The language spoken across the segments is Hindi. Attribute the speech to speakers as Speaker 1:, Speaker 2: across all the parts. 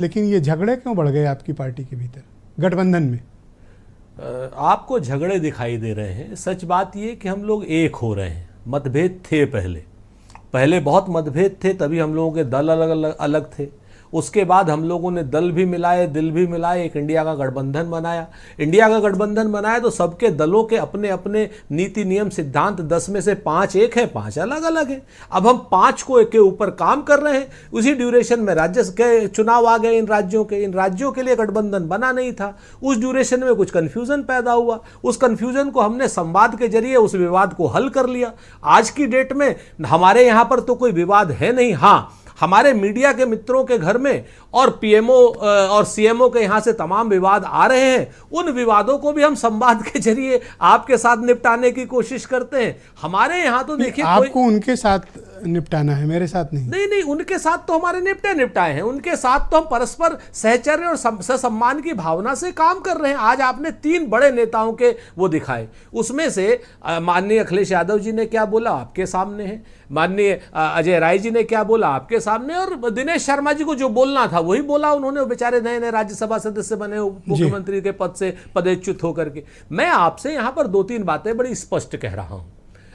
Speaker 1: लेकिन ये झगड़े क्यों बढ़ गए आपकी पार्टी के भीतर गठबंधन में?
Speaker 2: आपको झगड़े दिखाई दे रहे हैं, सच बात ये कि हम लोग एक हो रहे हैं। मतभेद थे पहले बहुत मतभेद थे, तभी हम लोगों के दल अलग अलग थे। उसके बाद हम लोगों ने दल भी मिलाए, दिल भी मिलाए, एक इंडिया का गठबंधन बनाया। इंडिया का गठबंधन बनाया तो सबके दलों के अपने अपने नीति नियम सिद्धांत, 10 में से 5 एक है, 5 अलग अलग है। अब हम 5 को के ऊपर काम कर रहे हैं। उसी ड्यूरेशन में राज्य के चुनाव आ गए, इन राज्यों के लिए गठबंधन बना नहीं था। उस ड्यूरेशन में कुछ कन्फ्यूजन पैदा हुआ, उस कन्फ्यूजन को हमने संवाद के जरिए उस विवाद को हल कर लिया। आज की डेट में हमारे यहाँ पर तो कोई विवाद है नहीं। हाँ, हमारे मीडिया के मित्रों के घर में और पीएमओ और सीएमओ के यहां से तमाम विवाद आ रहे हैं। उन विवादों को भी हम संवाद के जरिए आपके साथ निपटाने की कोशिश करते हैं। हमारे यहां तो देखिए,
Speaker 1: आपको उनके साथ निपटाना है, मेरे साथ नहीं।
Speaker 2: नहीं, उनके साथ तो हमारे निपटाए हैं। उनके साथ तो हम परस्पर सहचर्य और सहसम्मान की भावना से काम कर रहे हैं। आज आपने 3 बड़े नेताओं के वो दिखाए, उसमें से माननीय अखिलेश यादव जी ने क्या बोला आपके सामने है, माननीय अजय राय जी ने क्या बोला आपके सामने, और दिनेश शर्मा जी को जो बोलना था वही बोला उन्होंने। बेचारे नए राज्यसभा सदस्य बने, मुख्यमंत्री के पद से पदच्युत होकर के। मैं आपसे यहां पर 2-3 बातें बड़ी स्पष्ट कह रहा हूं।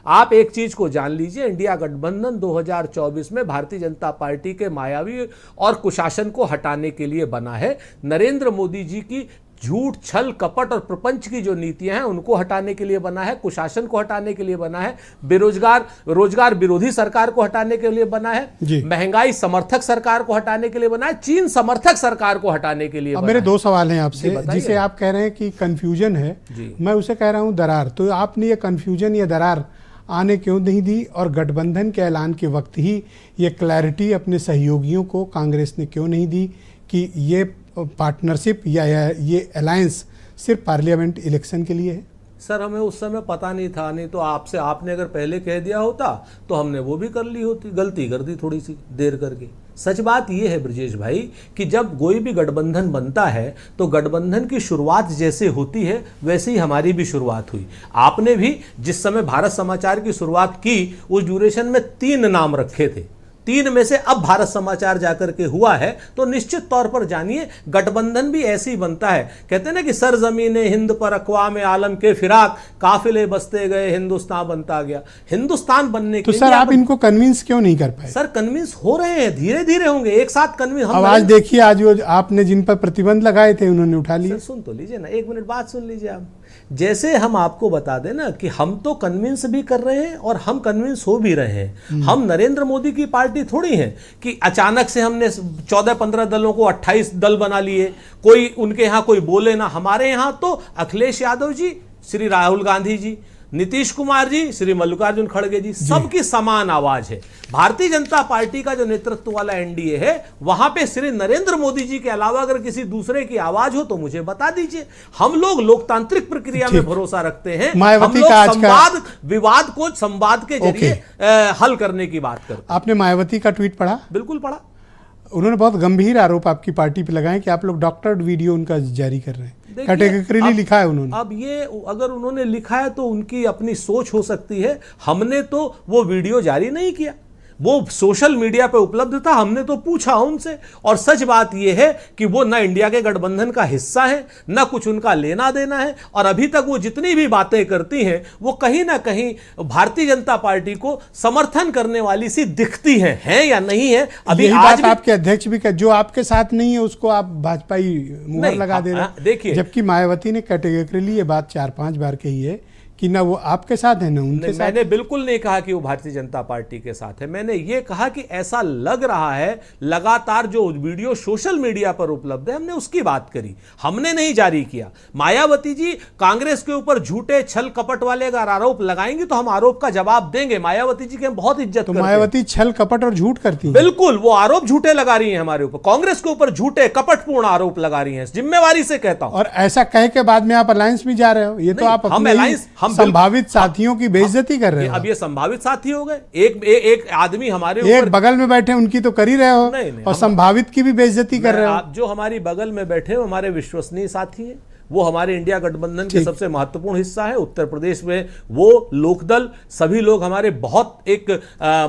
Speaker 2: आप एक चीज को जान लीजिए, इंडिया गठबंधन 2024 में भारतीय जनता पार्टी के मायावी और कुशासन को हटाने के लिए बना है। नरेंद्र मोदी जी की झूठ, छल, कपट और प्रपंच की जो नीतियां हैं उनको हटाने के लिए बना है, कुशासन को हटाने के लिए बना है, रोजगार विरोधी सरकार को हटाने के लिए बना है, महंगाई समर्थक सरकार को हटाने के लिए बना है, चीन समर्थक सरकार को हटाने के लिए बना है।
Speaker 1: मेरे 2 सवाल हैं आपसे। जिसे आप कह रहे हैं कि कंफ्यूजन है, मैं उसे कह रहा हूं दरार। तो आपने ये कंफ्यूजन या दरार आने क्यों नहीं दी, और गठबंधन के ऐलान के वक्त ही ये क्लैरिटी अपने सहयोगियों को कांग्रेस ने क्यों नहीं दी कि ये पार्टनरशिप या ये अलायंस सिर्फ पार्लियामेंट इलेक्शन के लिए है?
Speaker 2: सर, हमें उस समय पता नहीं था, नहीं तो आपने अगर पहले कह दिया होता तो हमने वो भी कर ली होती। गलती कर दी थोड़ी सी देर करके। सच बात यह है ब्रजेश भाई कि जब कोई भी गठबंधन बनता है तो गठबंधन की शुरुआत जैसे होती है वैसे ही हमारी भी शुरुआत हुई। आपने भी जिस समय भारत समाचार की शुरुआत की, उस ड्यूरेशन में 3 नाम रखे थे। 3 में से अब भारत समाचार जाकर के हुआ है, तो निश्चित तौर पर जानिए गठबंधन भी ऐसे ही बनता है। कहते हैं ना कि सरजमीने हिंद पर अक़वाम आलम के फिराक, काफिले बसते गए हिंदुस्तान बनता गया। हिंदुस्तान बनने के
Speaker 1: लिए सर आप इनको कन्विंस क्यों नहीं कर पाए?
Speaker 2: सर, कन्विंस हो रहे हैं, धीरे धीरे होंगे, एक साथ कन्विंस।
Speaker 1: अब आज देखिए, आज वो आपने जिन पर प्रतिबंध लगाए थे उन्होंने उठा लिए।
Speaker 2: सुन तो लीजिए ना, 1 मिनट बात सुन लीजिए आप। जैसे हम आपको बता दें ना कि हम तो कन्विंस भी कर रहे हैं और हम कन्विंस हो भी रहे हैं। हम नरेंद्र मोदी की पार्टी थोड़ी है कि अचानक से हमने 14-15 दलों को 28 दल बना लिए, कोई उनके यहां कोई बोले ना। हमारे यहां तो अखिलेश यादव जी, श्री राहुल गांधी जी, नीतीश कुमार जी, श्री मल्लिकार्जुन खड़गे जी, सबकी समान आवाज है। भारतीय जनता पार्टी का जो नेतृत्व वाला एनडीए है, वहां पे श्री नरेंद्र मोदी जी के अलावा अगर किसी दूसरे की आवाज हो तो मुझे बता दीजिए। हम लोग लोकतांत्रिक प्रक्रिया में भरोसा रखते हैं। हम लोग विवाद को संवाद के जरिए हल करने की बात करते हैं।
Speaker 1: आपने मायावती का ट्वीट पढ़ा?
Speaker 2: बिल्कुल पढ़ा।
Speaker 1: उन्होंने बहुत गंभीर आरोप आपकी पार्टी पे लगाए कि आप लोग डॉक्टर्ड वीडियो उनका जारी कर रहे हैं। कैटेगरीली लिखा है उन्होंने।
Speaker 2: अब ये अगर उन्होंने लिखा है तो उनकी अपनी सोच हो सकती है। हमने तो वो वीडियो जारी नहीं किया, वो सोशल मीडिया पे उपलब्ध था, हमने तो पूछा उनसे। और सच बात यह है कि वो ना इंडिया के गठबंधन का हिस्सा है, ना कुछ उनका लेना देना है। और अभी तक वो जितनी भी बातें करती हैं वो कहीं ना कहीं भारतीय जनता पार्टी को समर्थन करने वाली सी दिखती है या नहीं है। अभी आज भी
Speaker 1: आपके अध्यक्ष भी जो आपके साथ नहीं है उसको आप भाजपाई मुहर लगा दे रहे हैं।
Speaker 2: देखिए,
Speaker 1: जबकि मायावती ने कैटेगरीली ये बात 4-5 बार कही है कि ना वो आपके साथ है ना उनके साथ।
Speaker 2: मैंने बिल्कुल नहीं कहा कि वो भारतीय जनता पार्टी के साथ है। मैंने ये कहा कि ऐसा लग रहा है, लगातार जो वीडियो सोशल मीडिया पर उपलब्ध है, हमने उसकी बात करी, हमने नहीं जारी किया। मायावती जी कांग्रेस के ऊपर झूठे छल कपट वाले अगर आरोप लगाएंगे तो हम आरोप का जवाब देंगे। मायावती जी की हम बहुत इज्जत करते हैं।
Speaker 1: मायावती छल कपट और झूठ करती है।
Speaker 2: बिल्कुल, वो आरोप झूठे लगा रही है हमारे ऊपर, कांग्रेस के ऊपर झूठे कपटपूर्ण आरोप लगा रही है, जिम्मेवारी से कहता हूं।
Speaker 1: और ऐसा कह के बाद में आप अलायंस में जा रहे हो। ये तो आप संभावित साथियों की बेइज्जती कर रहे हो।
Speaker 2: अब ये संभावित साथी हो गए। एक आदमी हमारे
Speaker 1: एक बगल में बैठे उनकी तो कर ही रहे हो, और संभावित की भी बेइज्जती कर रहे हो।
Speaker 2: जो हमारी बगल में बैठे हो हमारे विश्वसनीय साथी हैं, वो हमारे इंडिया गठबंधन के सबसे महत्वपूर्ण हिस्सा है। उत्तर प्रदेश में वो लोकदल, सभी लोग हमारे बहुत एक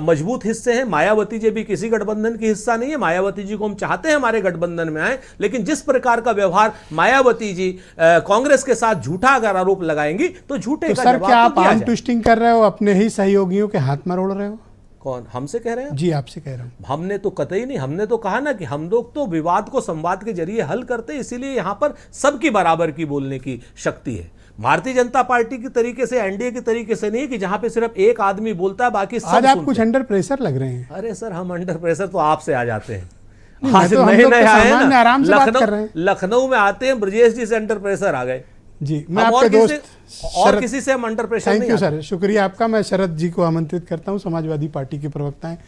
Speaker 2: मजबूत हिस्से हैं। मायावती जी भी किसी गठबंधन की हिस्सा नहीं है। मायावती जी को हम चाहते हैं हमारे गठबंधन में आए, लेकिन जिस प्रकार का व्यवहार मायावती जी कांग्रेस के साथ झूठा अगर आरोप लगाएंगी तो झूठे का
Speaker 1: सर
Speaker 2: जवाब
Speaker 1: क्या आप
Speaker 2: तो दिया
Speaker 1: आर्म
Speaker 2: जाए।
Speaker 1: ट्विस्टिंग कर रहे हो, अपने ही सहयोगियों के हाथ मरोड़ रहे हो?
Speaker 2: कौन हमसे कह रहे हैं?
Speaker 1: जी आपसे कह रहा हूं।
Speaker 2: हमने तो कतई नहीं, हमने तो कहा ना कि हम लोग तो विवाद को संवाद के जरिए हल करते हैं, इसीलिए यहां पर सबकी बराबर की बोलने की शक्ति है। भारतीय जनता पार्टी की तरीके से, एनडीए की तरीके से नहीं कि जहां पे सिर्फ एक आदमी बोलता है बाकी सब
Speaker 1: आज आप
Speaker 2: सुनते
Speaker 1: कुछ
Speaker 2: हैं।
Speaker 1: अंडर प्रेशर लग रहे हैं।
Speaker 2: अरे सर, हम अंडर प्रेशर तो आपसे आ जाते हैं।
Speaker 1: नहीं,
Speaker 2: आज
Speaker 1: मैं तो हम
Speaker 2: नए
Speaker 1: लोग
Speaker 2: नए
Speaker 1: तो
Speaker 2: आए
Speaker 1: सामान्य
Speaker 2: ना,
Speaker 1: आराम से बात कर रहे हैं।
Speaker 2: लखनऊ में आते हैं, ब्रजेश जी से अंडर प्रेशर आ गए।
Speaker 1: जी मैं
Speaker 2: हम
Speaker 1: आपके दोस्त
Speaker 2: और
Speaker 1: शरद,
Speaker 2: किसी से हम अंडर प्रेशर
Speaker 1: थैंक
Speaker 2: नहीं
Speaker 1: यू
Speaker 2: आते।
Speaker 1: सर, शुक्रिया आपका। मैं शरद जी को आमंत्रित करता हूं, समाजवादी पार्टी के प्रवक्ता हैं।